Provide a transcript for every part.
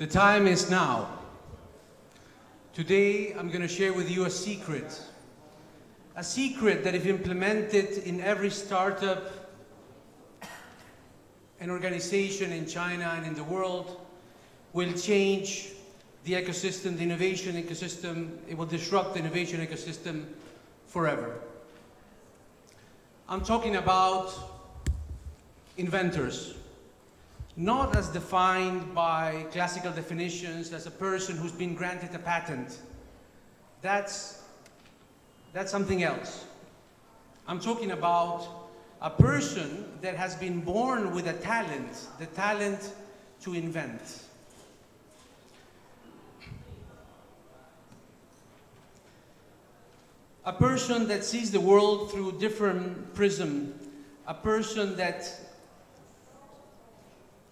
The time is now. Today, I'm going to share with you a secret. A secret that if implemented in every startup and organization in China and in the world, will change the ecosystem, the innovation ecosystem. It will disrupt the innovation ecosystem forever. I'm talking about inventors. Not as defined by classical definitions as a person who's been granted a patent. That's something else. I'm talking about a person that has been born with a talent, the talent to invent. A person that sees the world through different prism. A person that,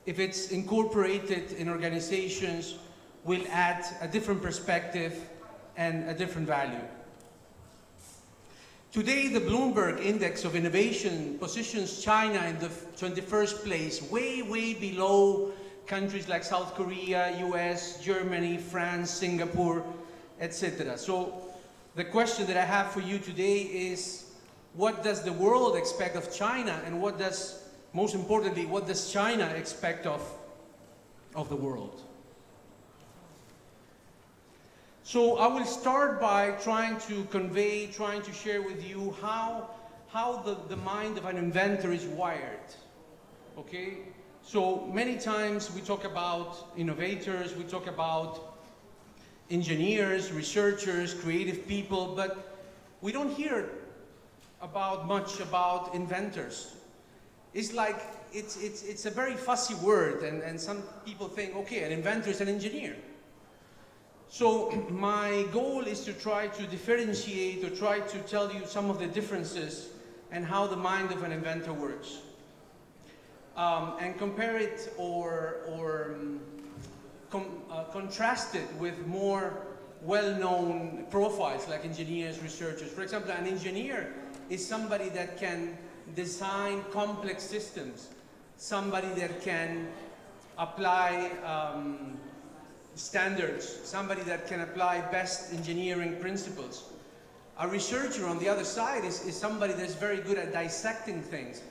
if it's incorporated in organizations, will add a different perspective and a different value. Today, the Bloomberg Index of Innovation positions China in the 21st place, way, way below countries like South Korea, US, Germany, France, Singapore, etc. So the question that I have for you today is, what does the world expect of China, and what does, most importantly, what does China expect of the world? So I will start by trying to convey, trying to share with you how the mind of an inventor is wired, okay? So many times we talk about innovators, we talk about engineers, researchers, creative people, but we don't hear much about inventors. It's like, it's a very fussy word, and some people think, okay, an inventor is an engineer. So my goal is to try to differentiate or try to tell you some of the differences and how the mind of an inventor works. And compare it or contrast it with more well-known profiles like engineers, researchers. For example, an engineer is somebody that can design complex systems, somebody that can apply standards, somebody that can apply best engineering principles. A researcher, on the other side, is somebody that's very good at dissecting things,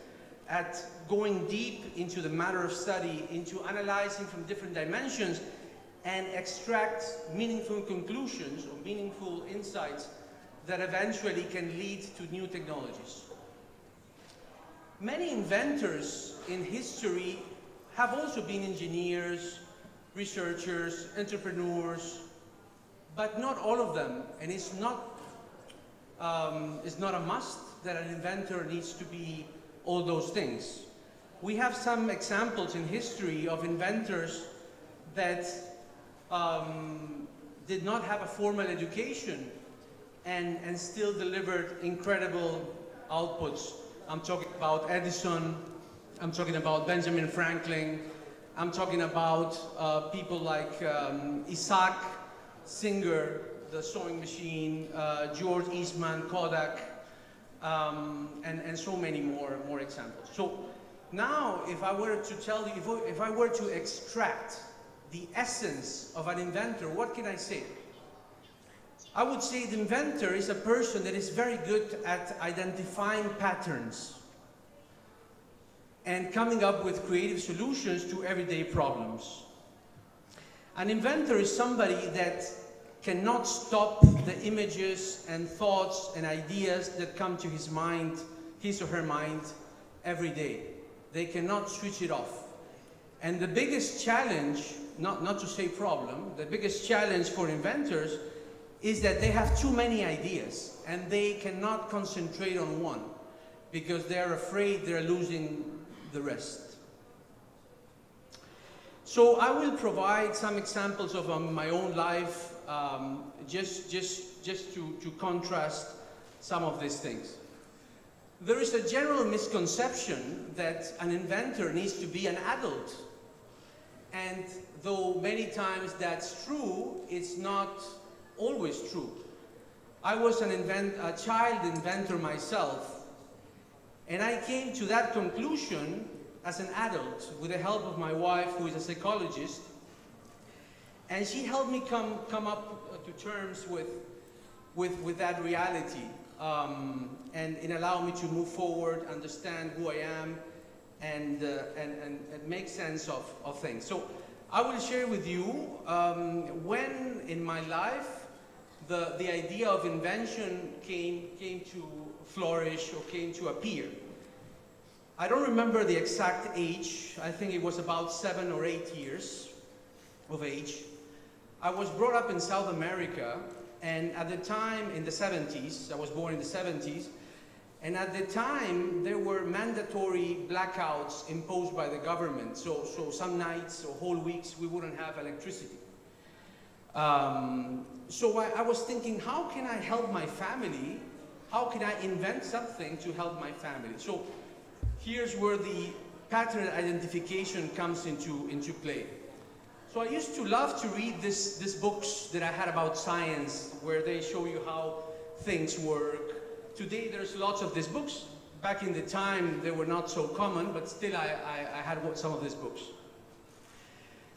at going deep into the matter of study, into analyzing from different dimensions, and extract meaningful conclusions or meaningful insights that eventually can lead to new technologies. Many inventors in history have also been engineers, researchers, entrepreneurs, but not all of them. And it's not a must that an inventor needs to be all those things. We have some examples in history of inventors that did not have a formal education and still delivered incredible outputs. I'm talking about Edison, I'm talking about Benjamin Franklin, I'm talking about people like Isaac Singer, the sewing machine, George Eastman, Kodak, and so many more examples. So now, if I were to tell you, if I were to extract the essence of an inventor, what can I say? I would say the inventor is a person that is very good at identifying patterns and coming up with creative solutions to everyday problems. An inventor is somebody that cannot stop the images and thoughts and ideas that come to his mind, his or her mind, every day. They cannot switch it off. And the biggest challenge, not to say problem, the biggest challenge for inventors is that they have too many ideas and they cannot concentrate on one because they're afraid they're losing the rest. So I will provide some examples of my own life, just to contrast some of these things. There is a general misconception that an inventor needs to be an adult. And though many times that's true, it's not always true. I was a child inventor myself, and I came to that conclusion as an adult with the help of my wife, who is a psychologist. And she helped me come up to terms with that reality, and it allowed me to move forward, understand who I am, and make sense of things. So I will share with you when in my life the idea of invention came to flourish or came to appear. I don't remember the exact age. I think it was about 7 or 8 years of age. I was brought up in South America, and at the time in the 70s, I was born in the 70s, and at the time there were mandatory blackouts imposed by the government. So some nights or whole weeks we wouldn't have electricity. So I was thinking, how can I help my family? How can I invent something to help my family? So here's where the pattern identification comes into play. So I used to love to read these books that I had about science, where they show you how things work. Today there's lots of these books. Back in the time they were not so common, but still I had some of these books.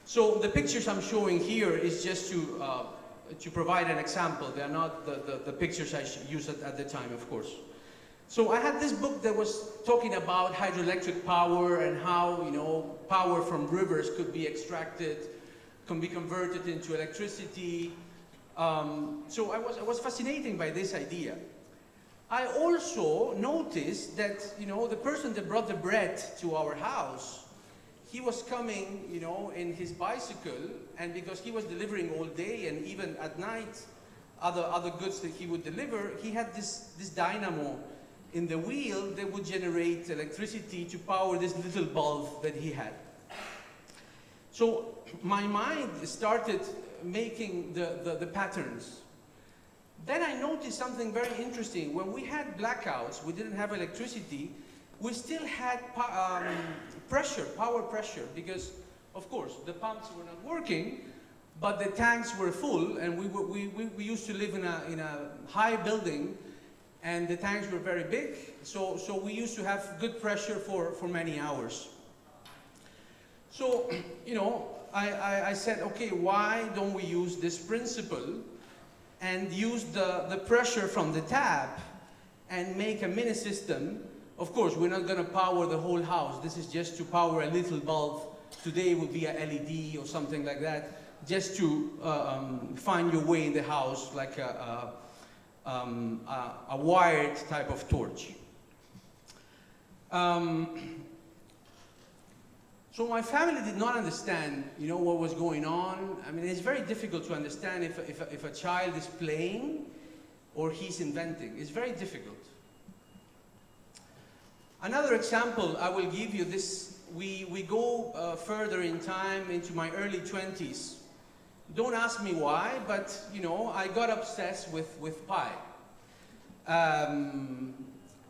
So the pictures I'm showing here is just to provide an example. They are not the pictures I used at the time, of course. So I had this book that was talking about hydroelectric power and how, you know, power from rivers could be extracted, can be converted into electricity. So I was fascinated by this idea. I also noticed that, you know, the person that brought the bread to our house, he was coming, you know, in his bicycle, and because he was delivering all day and even at night, other goods that he would deliver, he had this dynamo in the wheel that would generate electricity to power this little bulb that he had. So my mind started making the patterns. Then I noticed something very interesting. When we had blackouts, we didn't have electricity, we still had power pressure, because of course the pumps were not working, but the tanks were full, and we used to live in a high building, and the tanks were very big, so we used to have good pressure for many hours. So, you know, I said, okay, why don't we use this principle and use the pressure from the tap and make a mini system. Of course, we're not going to power the whole house. This is just to power a little bulb. Today it would be a LED or something like that, just to find your way in the house, like a wired type of torch. So my family did not understand, you know, what was going on. I mean, it's very difficult to understand if a child is playing or he's inventing. It's very difficult. Another example I will give you, we go further in time into my early 20s. Don't ask me why, but, you know, I got obsessed with pi.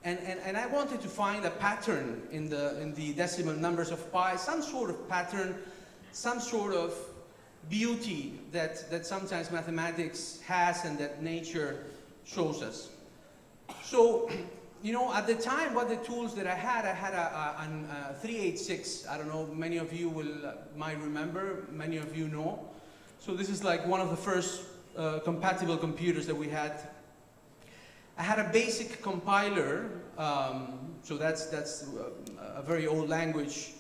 And I wanted to find a pattern in the decimal numbers of pi, some sort of pattern, some sort of beauty that sometimes mathematics has and that nature shows us. So, you know, at the time, what the tools that I had a 386. I don't know, many of you might remember, many of you know. So this is like one of the first compatible computers that we had. I had a basic compiler, so that's a very old language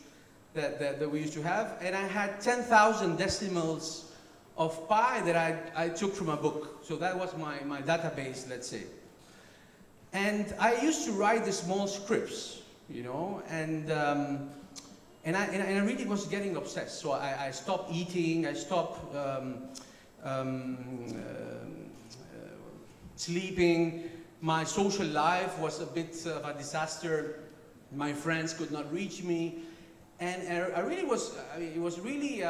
that we used to have, and I had 10,000 decimals of pi that I took from a book. So that was my database, let's say. And I used to write the small scripts, you know, and I really was getting obsessed. So I stopped eating, I stopped sleeping. My social life was a bit of a disaster. My friends could not reach me. And I really was, I mean, it was really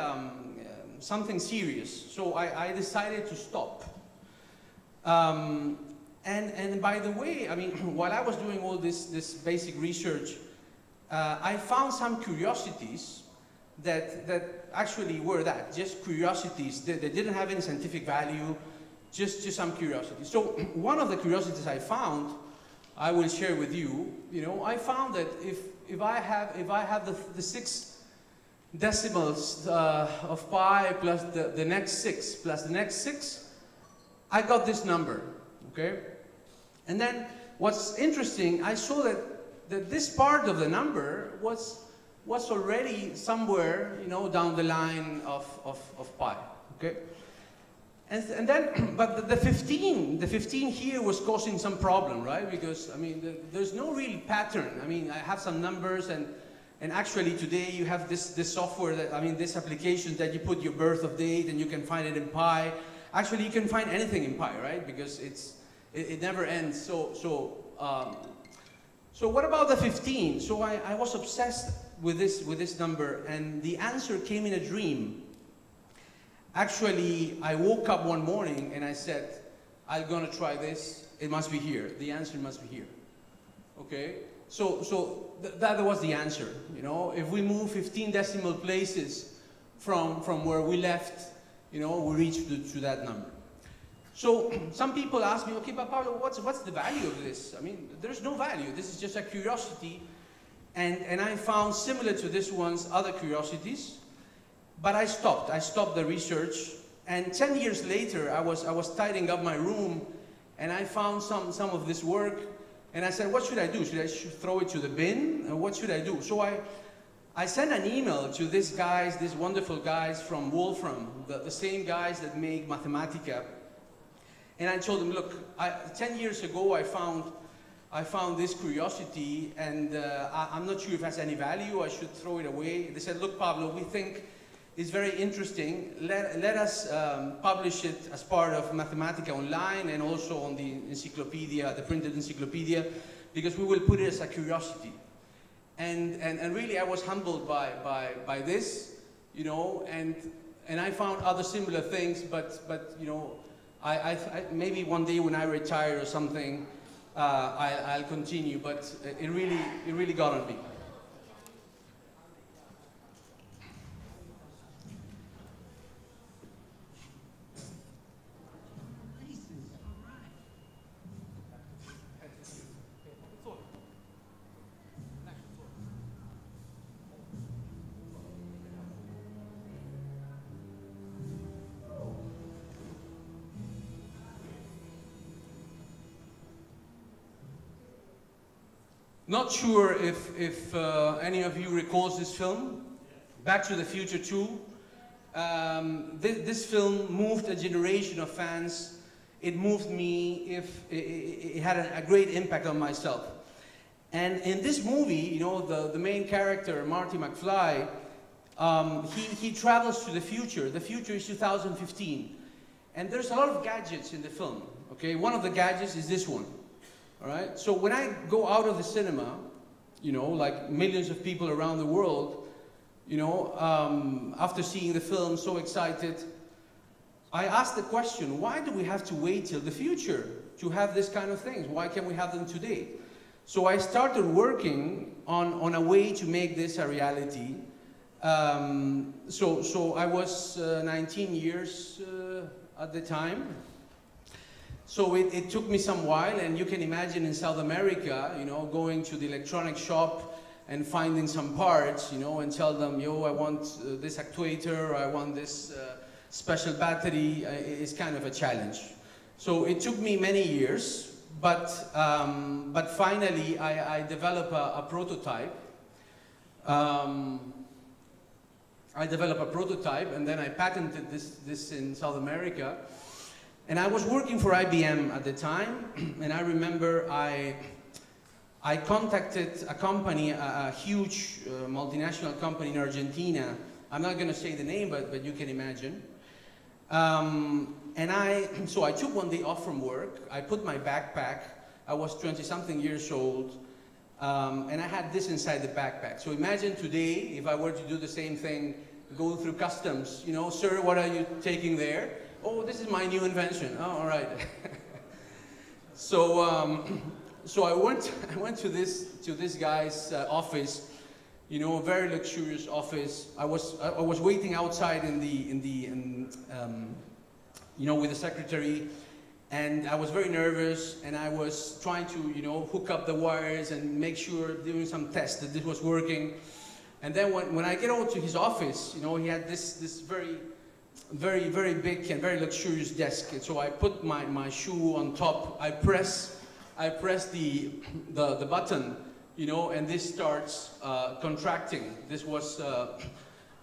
something serious. So I decided to stop. And by the way, I mean, while I was doing all this basic research, I found some curiosities that actually were just curiosities. They didn't have any scientific value, just some curiosities. So one of the curiosities I found, I will share with you. You know, I found that if I have the 6 decimals of pi plus the next 6 plus the next 6, I got this number, okay? And then what's interesting, I saw that this part of the number was already somewhere, you know, down the line of pi, okay? And then, but the 15 here was causing some problem, right? Because, I mean, there's no real pattern. I mean, I have some numbers, and actually today you have this software that, I mean, this application that you put your birth of date and you can find it in pi. Actually, you can find anything in pi, right? Because it never ends. So what about the 15? So I was obsessed with this number, and the answer came in a dream. Actually, I woke up one morning and I said, I'm gonna try this. It must be here. The answer must be here. Okay? So that was the answer. You know, if we move 15 decimal places from where we left, you know, we reach to that number. So some people ask me, okay, but Pablo, what's the value of this? I mean, there's no value. This is just a curiosity. And I found similar to this one's other curiosities, but I stopped the research. And 10 years later, I was tidying up my room, and I found some of this work, and I said, what should I do? Should I throw it to the bin? Or what should I do? So I sent an email to these guys, these wonderful guys from Wolfram, the same guys that make Mathematica. And I told them, look, 10 years ago I found this curiosity, and I'm not sure if it has any value. I should throw it away. They said, look, Pablo, we think it's very interesting. Let us publish it as part of Mathematica Online and also on the encyclopedia, the printed encyclopedia, because we will put it as a curiosity. And really, I was humbled by this, you know, and I found other similar things, but you know, I maybe one day when I retire or something, I'll continue. But it really got on me. Not sure if any of you recalls this film, Back to the Future 2. This film moved a generation of fans. It moved me. It had a great impact on myself. And in this movie, you know, the main character, Marty McFly, he travels to the future. The future is 2015. And there's a lot of gadgets in the film. Okay, one of the gadgets is this one. All right, so when I go out of the cinema, you know, like millions of people around the world, you know, after seeing the film, so excited, I asked the question, why do we have to wait till the future to have this kind of things? Why can't we have them today? So I started working on a way to make this a reality. So I was 19 years at the time. So it took me some while, and you can imagine in South America, you know, going to the electronic shop and finding some parts, you know, and tell them, yo, I want this actuator, or I want this special battery, is kind of a challenge. So it took me many years, but finally I developed a prototype. I developed a prototype, and then I patented this in South America. And I was working for IBM at the time, and I remember I contacted a company, a huge multinational company in Argentina. I'm not going to say the name, but you can imagine. So I took one day off from work. I put my backpack. I was 20-something years old, and I had this inside the backpack. So imagine today, if I were to do the same thing, go through customs, you know, sir, what are you taking there? Oh, this is my new invention. Oh, all right. So I went to this guy's office, you know, a very luxurious office. I was waiting outside you know, with the secretary, and I was very nervous, and I was trying to, you know, hook up the wires and make sure, doing some tests that this was working. And then when I get over to his office, you know, he had this very big and very luxurious desk. And so I put my shoe on top. I press the button, you know, and this starts contracting. This was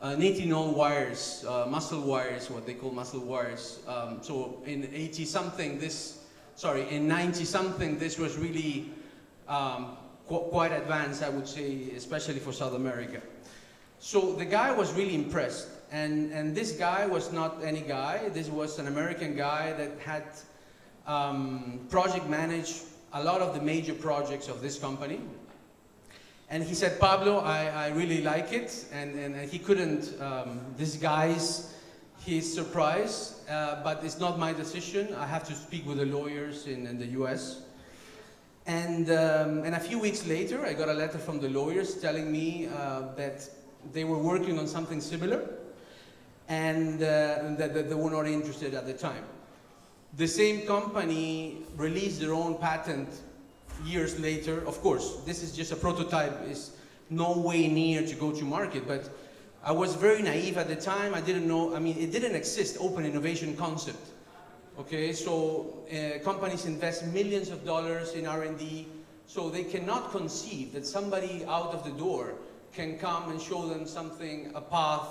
18-0 wires, muscle wires, what they call muscle wires. So in 80-something, in 90-something, this was really quite advanced, I would say, especially for South America. So the guy was really impressed. And this guy was not any guy. This was an American guy that had project managed a lot of the major projects of this company. And he said, Pablo, I really like it. And he couldn't disguise his surprise, but it's not my decision. I have to speak with the lawyers in the US. And a few weeks later, I got a letter from the lawyers telling me that they were working on something similar, and that they were not interested at the time. The same company released their own patent years later. Of course, this is just a prototype, it's no way near to go to market, but I was very naive at the time. I didn't know, I mean, it didn't exist, open innovation concept. Okay, so companies invest millions of dollars in R&D, so they cannot conceive that somebody out of the door can come and show them something, a path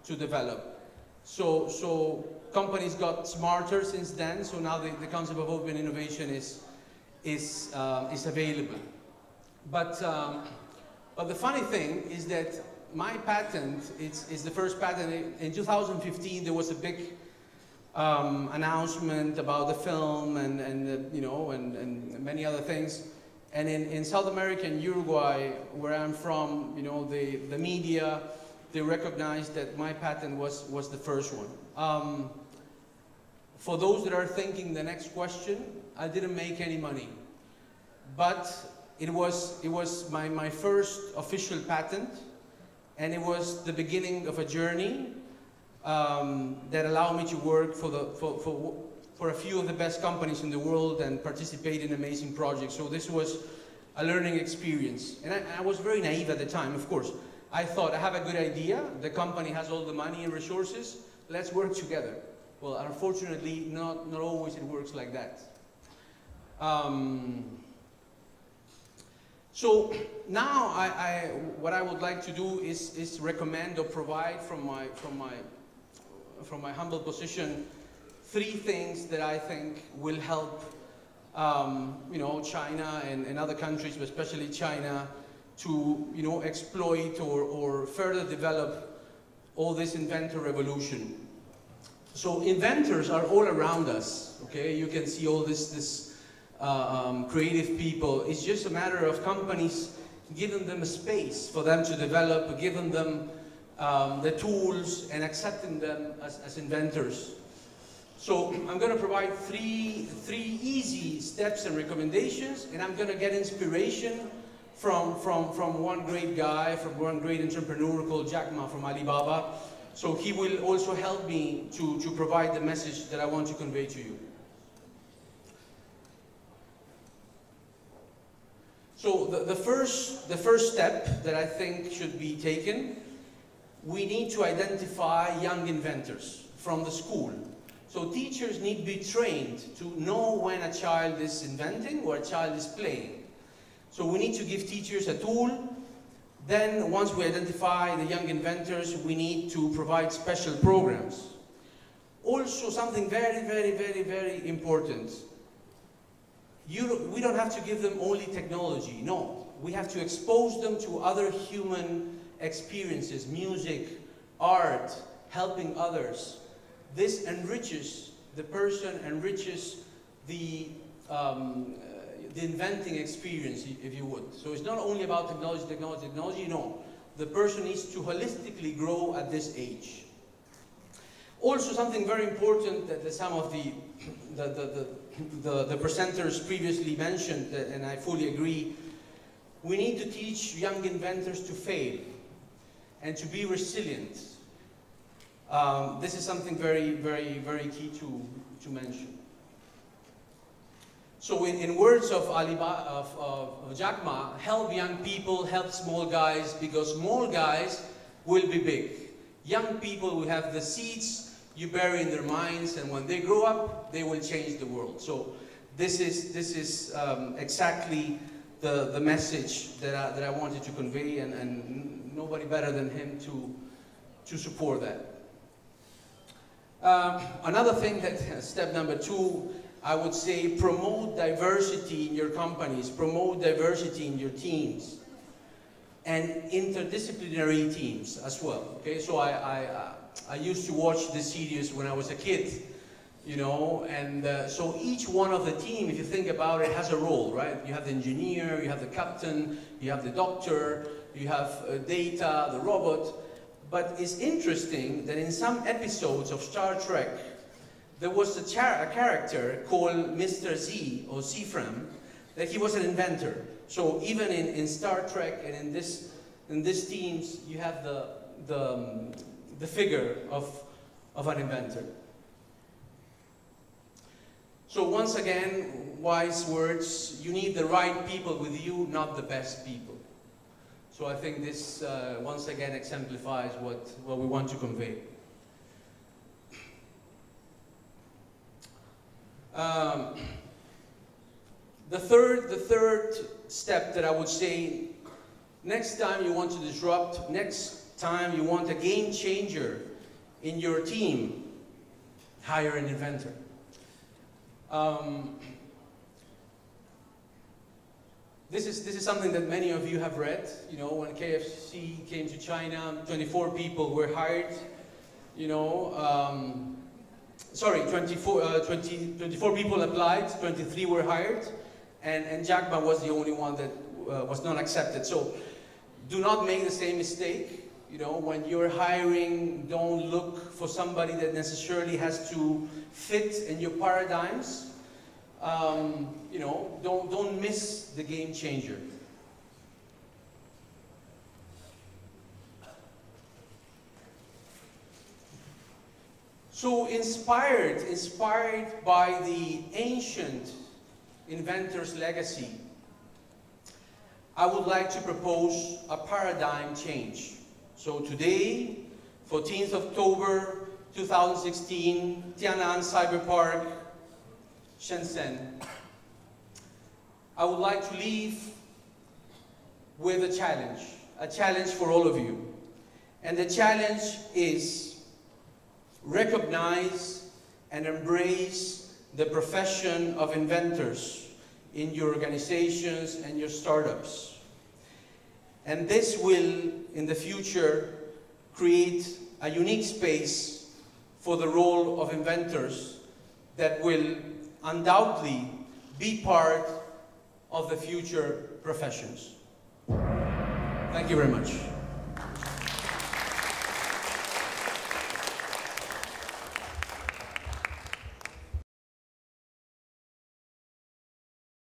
to develop. So companies got smarter since then, so now the concept of open innovation is available. But the funny thing is that my patent is the first patent. In 2015, there was a big announcement about the film and you know, and many other things. And in South America and Uruguay, where I'm from, you know, the media, they recognized that my patent was the first one. For those that are thinking the next question, I didn't make any money. But it was my first official patent, and it was the beginning of a journey that allowed me to work for a few of the best companies in the world and participate in amazing projects. So this was a learning experience. And I was very naive at the time, of course. I thought, I have a good idea, the company has all the money and resources, let's work together. Well, unfortunately, not always it works like that. So now what I would like to do is recommend or provide from my humble position 3 things that I think will help you know, China and other countries, but especially China, to, you know, exploit or further develop all this inventor revolution. So inventors are all around us, okay? You can see all this creative people. It's just a matter of companies giving them a space for them to develop, giving them the tools and accepting them as inventors. So I'm going to provide three easy steps and recommendations, and I'm going to get inspiration from one great guy, from one great entrepreneur called Jack Ma from Alibaba. So he will also help me to provide the message that I want to convey to you. So the first step that I think should be taken, we need to identify young inventors from the school. So teachers need to be trained to know when a child is inventing or a child is playing. So we need to give teachers a tool. Then once we identify the young inventors, we need to provide special programs. Also something very important. We don't have to give them only technology, no. We have to expose them to other human experiences, music, art, helping others. This enriches the person, enriches the inventing experience, if you would. So it's not only about technology, no. The person needs to holistically grow at this age. Also something very important that some of the presenters previously mentioned, and I fully agree, we need to teach young inventors to fail and to be resilient. This is something very key to mention. So in words of Jack Ma, help young people, help small guys, because small guys will be big. Young people will have the seeds you bury in their minds, and when they grow up, they will change the world. So this is exactly the message that I wanted to convey, and nobody better than him to support that. Another thing that, step number 2, I would say, promote diversity in your companies, promote diversity in your teams, and interdisciplinary teams as well. Okay, so I used to watch the series when I was a kid, you know, and so each one of the team, if you think about it, has a role, right? You have the engineer, you have the captain, you have the doctor, you have data, the robot. But it's interesting that in some episodes of Star Trek, there was a character called Mr. Z, or Zfram, that he was an inventor. So even in Star Trek and in this teams, you have the figure of an inventor. So once again, wise words, you need the right people with you, not the best people. So I think this once again exemplifies what we want to convey. The third step that I would say, next time you want to disrupt, next time you want a game changer in your team, hire an inventor. This is something that many of you have read. You know, when KFC came to China, 24 people were hired. You know, sorry, 24 people applied, 23 were hired, and Jack Ma was the only one that was not accepted. So do not make the same mistake. You know, when you're hiring, don't look for somebody that necessarily has to fit in your paradigms. You know, don't miss the game changer. So inspired by the ancient inventor's legacy, I would like to propose a paradigm change. So today, 14th October 2016, Tian'an Cyber Park, Shenzhen, I would like to leave with a challenge for all of you. And the challenge is recognize and embrace the profession of inventors in your organizations and your startups. And this will, in the future, create a unique space for the role of inventors that will undoubtedly be part of the future professions. Thank you very much.